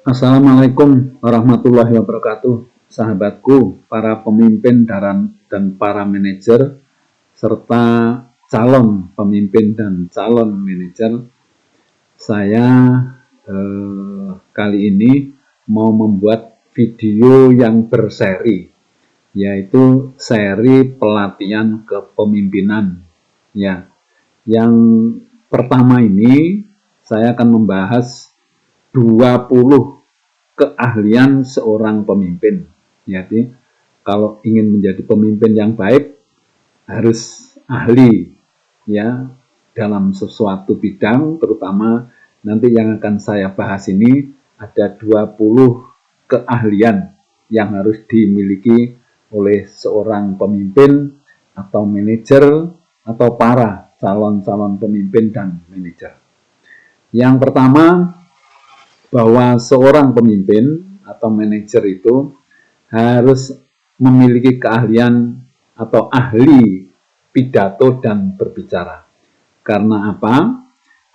Assalamualaikum warahmatullahi wabarakatuh, sahabatku, para pemimpin dan para manajer, serta calon pemimpin dan calon manajer. Saya kali ini mau membuat video yang berseri, yaitu seri pelatihan kepemimpinan. Ya, yang pertama ini saya akan membahas 20 keahlian seorang pemimpin. Jadi kalau ingin menjadi pemimpin yang baik harus ahli ya dalam sesuatu bidang, terutama nanti yang akan saya bahas ini ada 20 keahlian yang harus dimiliki oleh seorang pemimpin atau manajer atau para calon-calon pemimpin dan manajer. Yang pertama, bahwa seorang pemimpin atau manajer itu harus memiliki keahlian atau ahli pidato dan berbicara. Karena apa?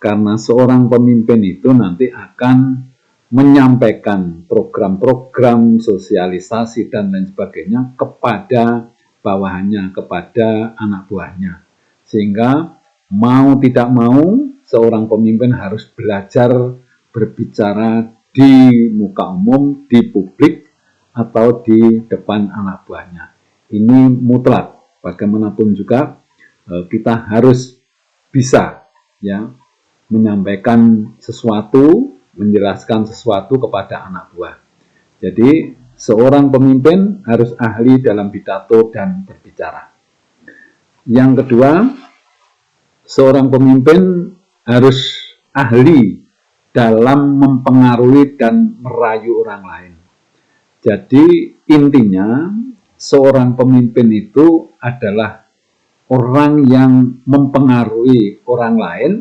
Karena seorang pemimpin itu nanti akan menyampaikan program-program sosialisasi dan lain sebagainya kepada bawahannya, kepada anak buahnya. Sehingga mau tidak mau seorang pemimpin harus belajar berbicara di muka umum, di publik, atau di depan anak buahnya. Ini mutlak. Bagaimanapun juga kita harus bisa ya menyampaikan sesuatu, menjelaskan sesuatu kepada anak buah. Jadi seorang pemimpin harus ahli dalam pidato dan berbicara. Yang kedua, seorang pemimpin harus ahli dalam mempengaruhi dan merayu orang lain. Jadi intinya seorang pemimpin itu adalah orang yang mempengaruhi orang lain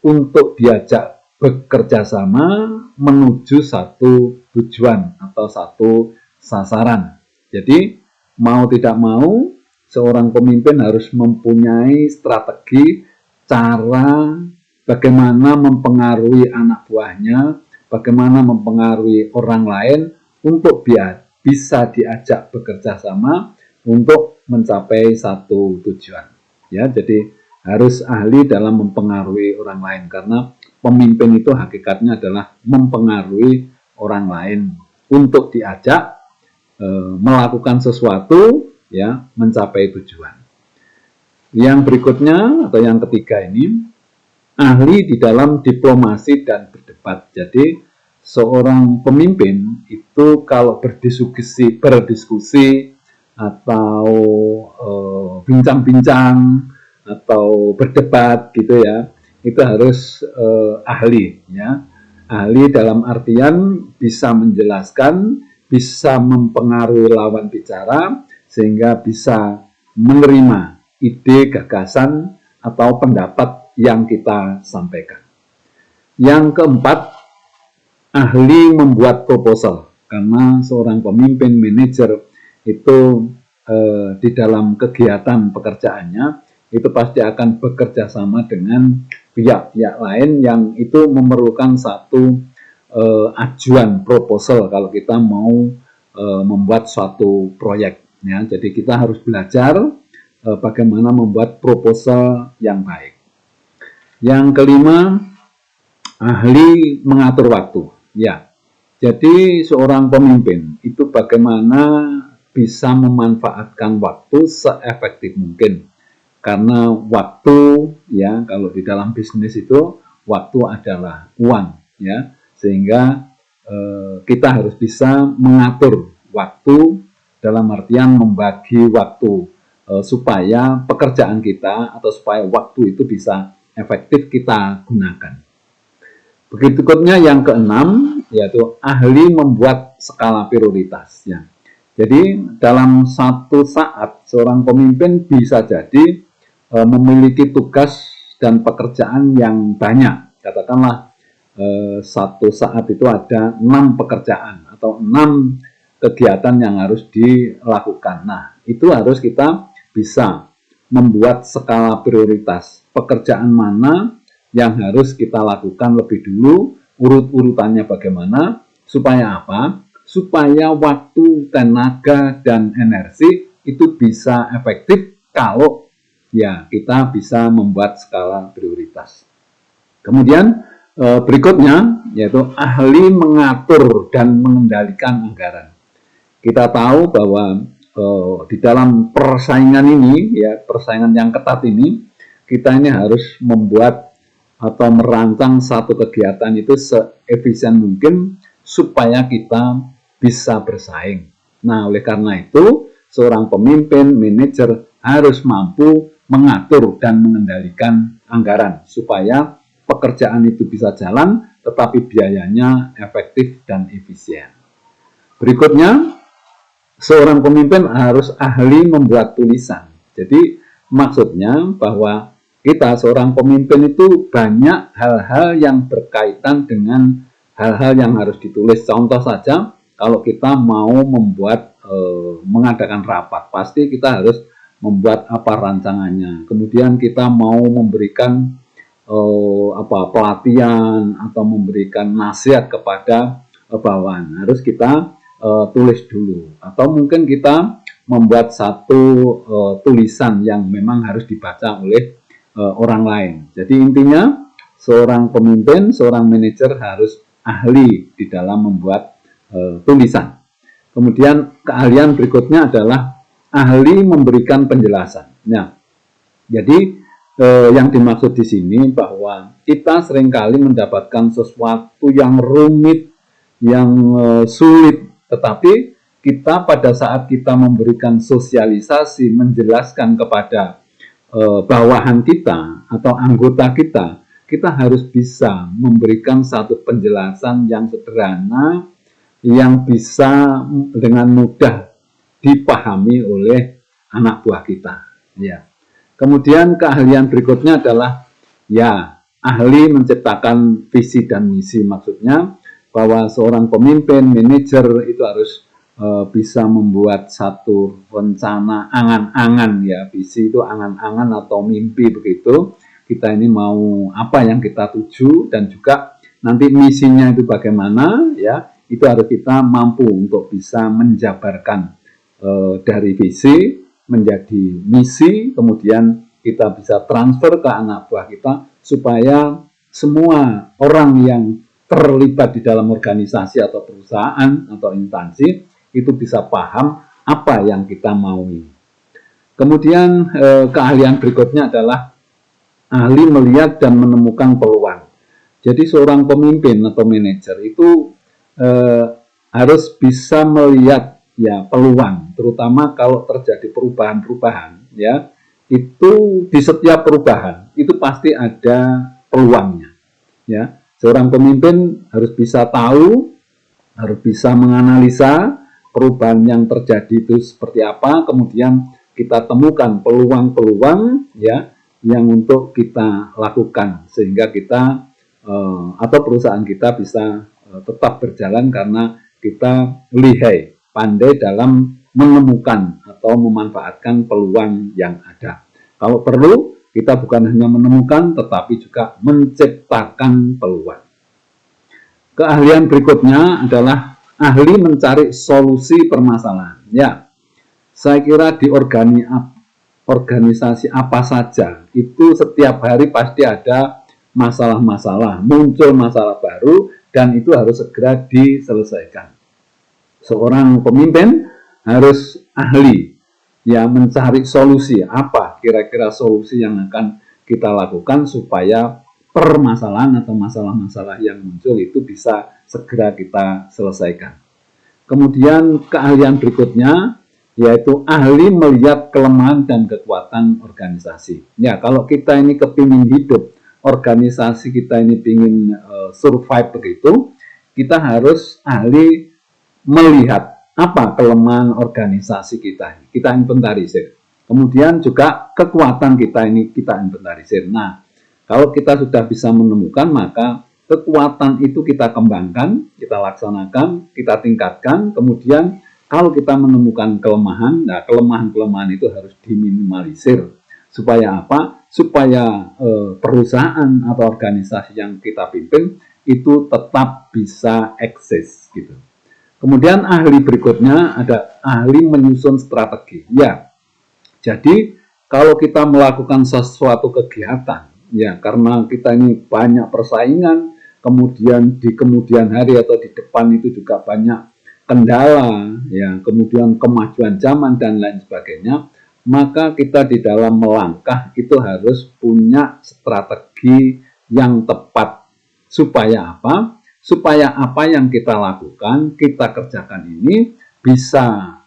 untuk diajak bekerja sama menuju satu tujuan atau satu sasaran. Jadi mau tidak mau seorang pemimpin harus mempunyai strategi, cara bagaimana mempengaruhi anak buahnya, bagaimana mempengaruhi orang lain untuk bisa diajak bekerja sama untuk mencapai satu tujuan. Ya, jadi harus ahli dalam mempengaruhi orang lain karena pemimpin itu hakikatnya adalah mempengaruhi orang lain untuk diajak melakukan sesuatu ya mencapai tujuan. Yang berikutnya atau yang ketiga ini ahli di dalam diplomasi dan berdebat. Jadi seorang pemimpin itu kalau berdiskusi atau bincang-bincang atau berdebat gitu ya, itu harus ahli ya. Ahli dalam artian bisa menjelaskan, bisa mempengaruhi lawan bicara sehingga bisa menerima ide, gagasan atau pendapat yang kita sampaikan. Yang keempat, ahli membuat proposal. Karena seorang pemimpin manajer itu di dalam kegiatan pekerjaannya itu pasti akan bekerja sama dengan pihak-pihak lain yang itu memerlukan satu ajuan proposal kalau kita mau membuat suatu proyek. Ya, jadi kita harus belajar bagaimana membuat proposal yang baik. Yang kelima, ahli mengatur waktu. Ya, jadi seorang pemimpin itu bagaimana bisa memanfaatkan waktu seefektif mungkin. Karena waktu, ya, kalau di dalam bisnis itu waktu adalah uang, ya, sehingga kita harus bisa mengatur waktu dalam artian membagi waktu supaya pekerjaan kita atau supaya waktu itu bisa efektif kita gunakan. Berikutnya yang keenam yaitu ahli membuat skala prioritas. Ya. Jadi dalam satu saat seorang pemimpin bisa jadi memiliki tugas dan pekerjaan yang banyak. Katakanlah satu saat itu ada 6 pekerjaan atau 6 kegiatan yang harus dilakukan. Nah, itu harus kita bisa membuat skala prioritas. Pekerjaan mana yang harus kita lakukan lebih dulu urut-urutannya bagaimana, supaya apa? Supaya waktu, tenaga, dan energi itu bisa efektif kalau ya kita bisa membuat skala prioritas. Kemudian berikutnya yaitu ahli mengatur dan mengendalikan anggaran. Kita tahu bahwa di dalam persaingan ini, ya persaingan yang ketat ini, kita ini harus membuat atau merancang satu kegiatan itu seefisien mungkin supaya kita bisa bersaing. Nah, oleh karena itu, seorang pemimpin, manajer harus mampu mengatur dan mengendalikan anggaran supaya pekerjaan itu bisa jalan, tetapi biayanya efektif dan efisien. Berikutnya, seorang pemimpin harus ahli membuat tulisan. Jadi maksudnya bahwa kita seorang pemimpin itu banyak hal-hal yang berkaitan dengan hal-hal yang harus ditulis. Contoh saja, kalau kita mau membuat mengadakan rapat, pasti kita harus membuat apa rancangannya. Kemudian kita mau memberikan pelatihan atau memberikan nasihat kepada bawahan, harus kita tulis dulu. Atau mungkin kita membuat satu tulisan yang memang harus dibaca oleh orang lain. Jadi intinya seorang pemimpin, seorang manajer harus ahli di dalam membuat tulisan. Kemudian keahlian berikutnya adalah ahli memberikan penjelasan. Nah, jadi yang dimaksud di sini bahwa kita seringkali mendapatkan sesuatu yang rumit, yang sulit, tetapi kita pada saat kita memberikan sosialisasi, menjelaskan kepada bawahan kita atau anggota kita, kita harus bisa memberikan satu penjelasan yang sederhana, yang bisa dengan mudah dipahami oleh anak buah kita. Ya. Kemudian keahlian berikutnya adalah ya ahli menciptakan visi dan misi. Maksudnya bahwa seorang pemimpin, manajer itu harus bisa membuat satu rencana angan-angan, ya visi itu angan-angan atau mimpi begitu. Kita ini mau apa yang kita tuju, dan juga nanti misinya itu bagaimana, ya itu harus kita mampu untuk bisa menjabarkan dari visi menjadi misi, kemudian kita bisa transfer ke anak buah kita supaya semua orang yang terlibat di dalam organisasi atau perusahaan atau instansi itu bisa paham apa yang kita mau ini. Kemudian keahlian berikutnya adalah ahli melihat dan menemukan peluang. Jadi seorang pemimpin atau manajer itu harus bisa melihat ya peluang, terutama kalau terjadi perubahan-perubahan, ya itu di setiap perubahan itu pasti ada peluangnya. Ya, seorang pemimpin harus bisa tahu, harus bisa menganalisa perubahan yang terjadi itu seperti apa, kemudian kita temukan peluang-peluang ya yang untuk kita lakukan sehingga kita atau perusahaan kita bisa tetap berjalan karena kita lihai, pandai dalam menemukan atau memanfaatkan peluang yang ada. Kalau perlu, kita bukan hanya menemukan, tetapi juga menciptakan peluang. Keahlian berikutnya adalah ahli mencari solusi permasalahan. Ya, saya kira di organisasi apa saja, itu setiap hari pasti ada masalah-masalah, muncul masalah baru, dan itu harus segera diselesaikan. Seorang pemimpin harus ahli ya mencari solusi, apa kira-kira solusi yang akan kita lakukan supaya permasalahan atau masalah-masalah yang muncul itu bisa segera kita selesaikan. Kemudian keahlian berikutnya yaitu ahli melihat kelemahan dan kekuatan organisasi. Ya, kalau kita ini kepingin hidup, organisasi kita ini ingin survive begitu, kita harus ahli melihat apa kelemahan organisasi kita. Kita inventarisir. Kemudian juga kekuatan kita ini kita inventarisir. Nah, kalau kita sudah bisa menemukan, maka kekuatan itu kita kembangkan, kita laksanakan, kita tingkatkan. Kemudian kalau kita menemukan kelemahan, nah kelemahan-kelemahan itu harus diminimalisir. Supaya apa? Supaya perusahaan atau organisasi yang kita pimpin itu tetap bisa eksis gitu. Kemudian ahli berikutnya ada ahli menyusun strategi. Ya, jadi kalau kita melakukan sesuatu kegiatan, ya karena kita ini banyak persaingan, kemudian di kemudian hari atau di depan itu juga banyak kendala, ya kemudian kemajuan zaman dan lain sebagainya, maka kita di dalam melangkah itu harus punya strategi yang tepat. Supaya apa? Supaya apa yang kita lakukan, kita kerjakan ini bisa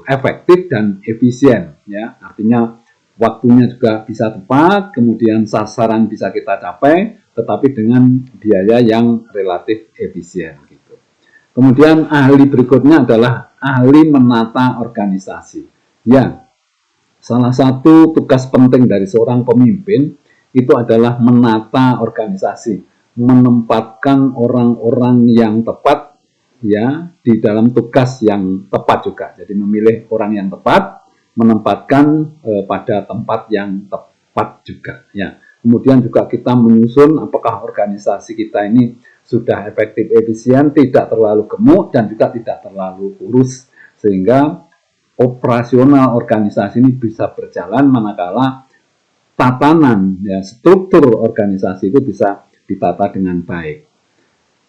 efektif dan efisien, ya artinya waktunya juga bisa tepat, kemudian sasaran bisa kita capai, tetapi dengan biaya yang relatif efisien gitu. Kemudian ahli berikutnya adalah ahli menata organisasi. Ya, salah satu tugas penting dari seorang pemimpin itu adalah menata organisasi, menempatkan orang-orang yang tepat ya di dalam tugas yang tepat juga. Jadi memilih orang yang tepat, menempatkan pada tempat yang tepat juga ya. Kemudian juga kita menyusun apakah organisasi kita ini sudah efektif efisien, tidak terlalu gemuk dan juga tidak terlalu kurus, sehingga operasional organisasi ini bisa berjalan manakala tatanan ya struktur organisasi itu bisa ditata dengan baik.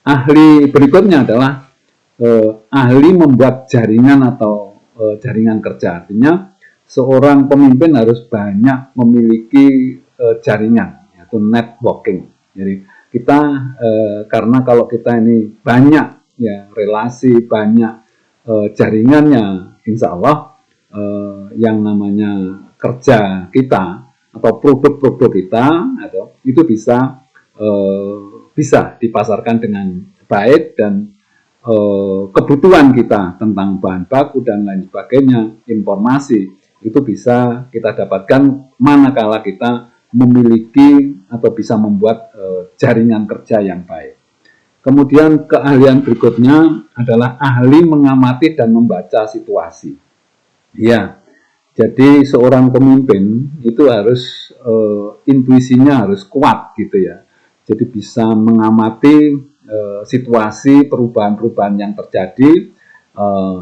Ahli berikutnya adalah ahli membuat jaringan atau jaringan kerja. Artinya seorang pemimpin harus banyak memiliki jaringan, yaitu networking. Jadi kita karena kalau kita ini banyak ya relasi, banyak jaringannya, insya Allah yang namanya kerja kita atau produk-produk kita atau itu bisa dipasarkan dengan baik dan kebutuhan kita tentang bahan baku dan lain sebagainya, informasi itu bisa kita dapatkan manakala kita memiliki atau bisa membuat jaringan kerja yang baik. Kemudian keahlian berikutnya adalah ahli mengamati dan membaca situasi. Ya, jadi seorang pemimpin itu harus intuisinya harus kuat gitu ya. Jadi bisa mengamati situasi perubahan-perubahan yang terjadi,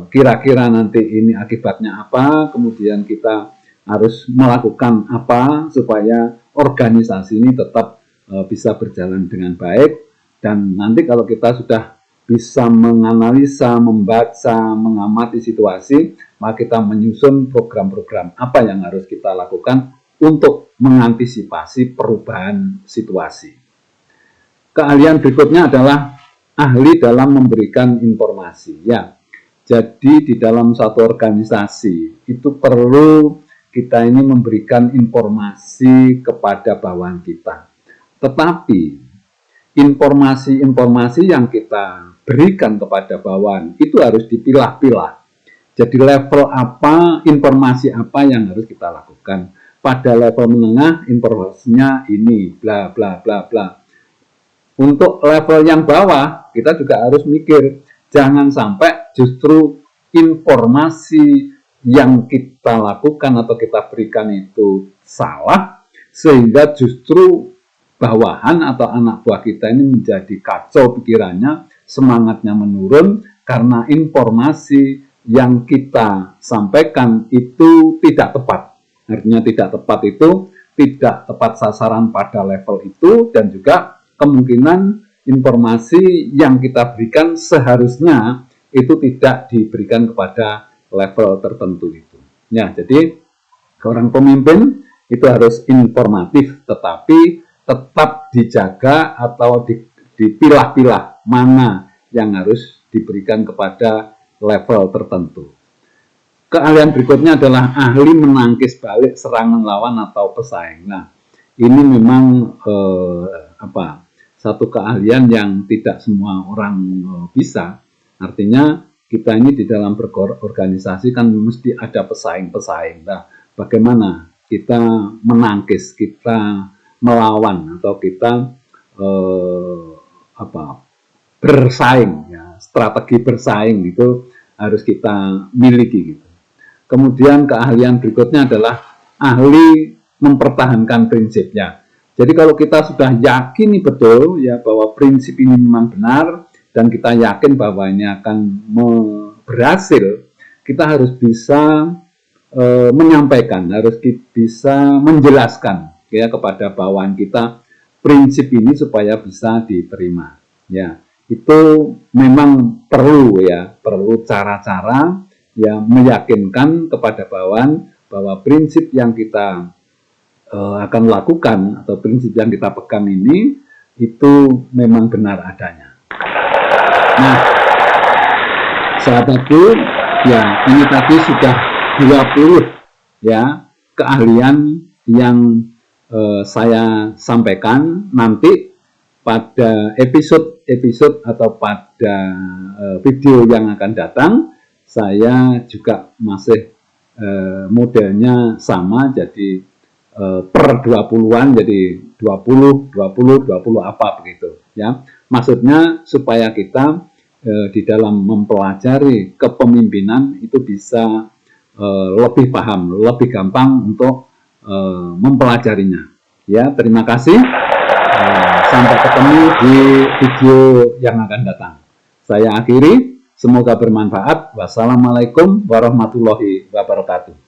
kira-kira nanti ini akibatnya apa, kemudian kita harus melakukan apa supaya organisasi ini tetap bisa berjalan dengan baik. Dan nanti kalau kita sudah bisa menganalisa, membaca, mengamati situasi, maka kita menyusun program-program apa yang harus kita lakukan untuk mengantisipasi perubahan situasi. Keahlian berikutnya adalah ahli dalam memberikan informasi. Ya, jadi di dalam satu organisasi itu perlu kita ini memberikan informasi kepada bawahan kita. Tetapi informasi-informasi yang kita berikan kepada bawahan itu harus dipilah-pilah. Jadi level apa, informasi apa yang harus kita lakukan. Pada level menengah informasinya ini, bla bla bla bla. Untuk level yang bawah, kita juga harus mikir, jangan sampai justru informasi yang kita lakukan atau kita berikan itu salah, sehingga justru bawahan atau anak buah kita ini menjadi kacau pikirannya, semangatnya menurun, karena informasi yang kita sampaikan itu tidak tepat. Artinya tidak tepat itu, tidak tepat sasaran pada level itu, dan juga kemungkinan informasi yang kita berikan seharusnya itu tidak diberikan kepada level tertentu itu. Ya, jadi seorang pemimpin itu harus informatif, tetapi tetap dijaga atau dipilah-pilah mana yang harus diberikan kepada level tertentu. Keahlian berikutnya adalah ahli menangkis balik serangan lawan atau pesaing. Nah, ini memang satu keahlian yang tidak semua orang bisa. Artinya kita ini di dalam berorganisasi kan mesti ada pesaing-pesaing. Nah, bagaimana kita menangkis, kita melawan atau kita bersaing, ya, strategi bersaing itu harus kita miliki gitu. Kemudian keahlian berikutnya adalah ahli mempertahankan prinsipnya. Jadi kalau kita sudah yakin nih betul ya bahwa prinsip ini memang benar dan kita yakin bahwa ini akan berhasil, kita harus bisa menyampaikan, harus bisa menjelaskan ya kepada bawahan kita prinsip ini supaya bisa diterima. Ya, itu memang perlu ya, perlu cara-cara yang meyakinkan kepada bawahan bahwa prinsip yang kita akan lakukan atau prinsip yang kita pegang ini itu memang benar adanya. Nah, sahabatku, ya ini tadi sudah 20 ya keahlian yang saya sampaikan. Nanti pada episode atau pada video yang akan datang, saya juga masih modelnya sama, jadi per 20-an, jadi 20 apa begitu ya. Maksudnya supaya kita di dalam mempelajari kepemimpinan itu bisa lebih paham, lebih gampang untuk mempelajarinya. Ya, terima kasih. Sampai ketemu di video yang akan datang. Saya akhiri, semoga bermanfaat. Wassalamualaikum warahmatullahi wabarakatuh.